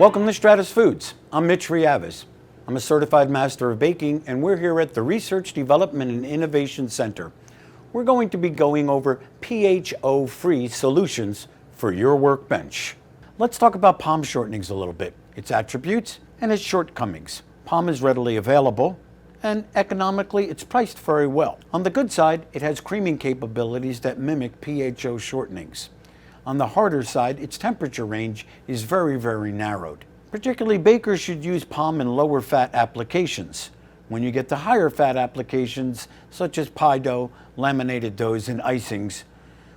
Welcome to Stratus Foods. I'm Mitch Riavis. I'm a certified master of baking, and we're here at the Research, Development, and Innovation Center. We're going to be going over PHO-Free solutions for your workbench. Let's talk about PHO shortenings a little bit, its attributes and its shortcomings. PHO is readily available, and economically it's priced very well. On the good side, it has creaming capabilities that mimic PHO shortenings. On the harder side, its temperature range is very narrowed. Particularly bakers should use PHO in lower fat applications. When you get to higher fat applications, such as pie dough, laminated doughs, and icings,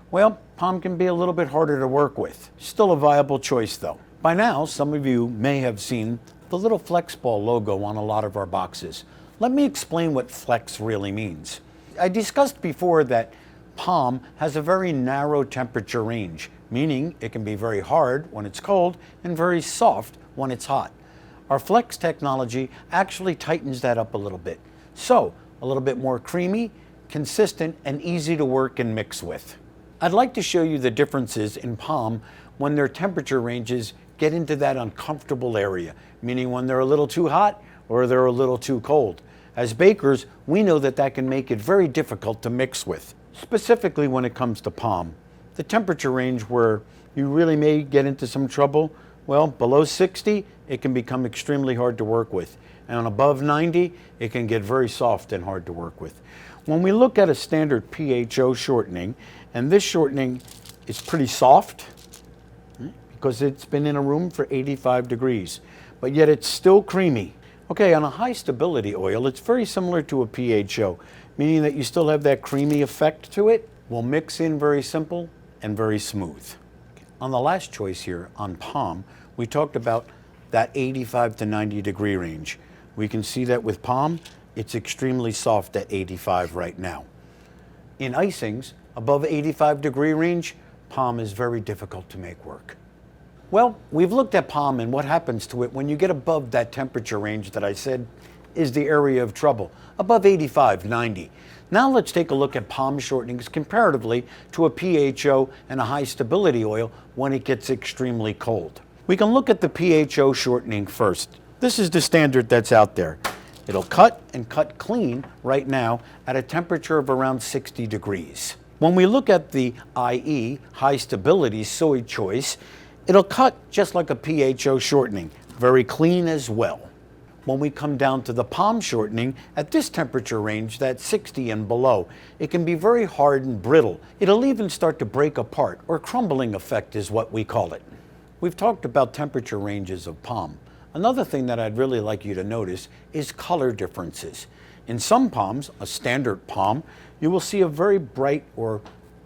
well, PHO can be a little bit harder to work with. Still a viable choice though. By now, some of you may have seen the little Flex Ball logo on a lot of our boxes. Let me explain what Flex really means. I discussed before that PHO has a very narrow temperature range, meaning it can be very hard when it's cold and very soft when it's hot. Our Flex technology actually tightens that up a little bit. So, a little bit more creamy, consistent, and easy to work and mix with. I'd like to show you the differences in PHO when their temperature ranges get into that uncomfortable area, meaning when they're a little too hot or they're a little too cold. As bakers, we know that that can make it very difficult to mix with. Specifically when it comes to PHO, the temperature range where you really may get into some trouble, well, below 60, it can become extremely hard to work with. And above 90, it can get very soft and hard to work with. When we look at a standard PHO shortening, and this shortening is pretty soft, because it's been in a room for 85 degrees, but yet it's still creamy. Okay, on a high stability oil, it's very similar to a PHO, meaning that you still have that creamy effect to it. Will mix in very simple and very smooth. On the last choice here on PHO, we talked about that 85 to 90 degree range. We can see that with PHO, it's extremely soft at 85 right now. In icings, above 85 degree range, PHO is very difficult to make work. Well, we've looked at PHO and what happens to it when you get above that temperature range that I said is the area of trouble, above 85, 90. Now let's take a look at PHO shortenings comparatively to a PHO and a high stability oil when it gets extremely cold. We can look at the PHO shortening first. This is the standard that's out there. It'll cut and cut clean right now at a temperature of around 60 degrees. When we look at the IE, high stability soy choice, it'll cut just like a PHO shortening, very clean as well. When we come down to the PHO shortening, at this temperature range, that's 60 and below, it can be very hard and brittle. It'll even start to break apart, or crumbling effect is what we call it. We've talked about temperature ranges of PHO. Another thing that I'd really like you to notice is color differences. In some PHOs, a standard PHO, you will see a very bright or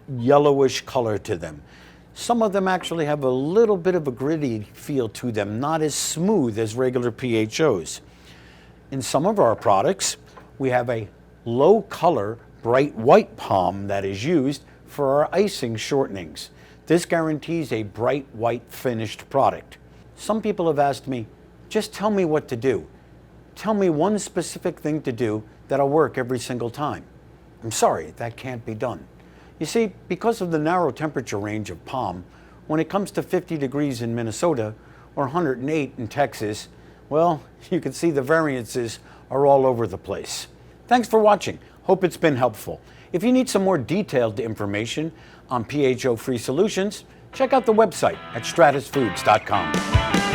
yellowish color to them. Some of them actually have a little bit of a gritty feel to them, not as smooth as regular PHOs. In some of our products, we have a low color, bright white PHO that is used for our icing shortenings. This guarantees a bright white finished product. Some people have asked me, just tell me what to do. Tell me one specific thing to do that'll work every single time. I'm sorry, that can't be done. You see, because of the narrow temperature range of PHO, when it comes to 50 degrees in Minnesota or 108 in Texas, well, you can see the variances are all over the place. Thanks for watching. Hope it's been helpful. If you need some more detailed information on PHO-free solutions, check out the website at stratusfoods.com.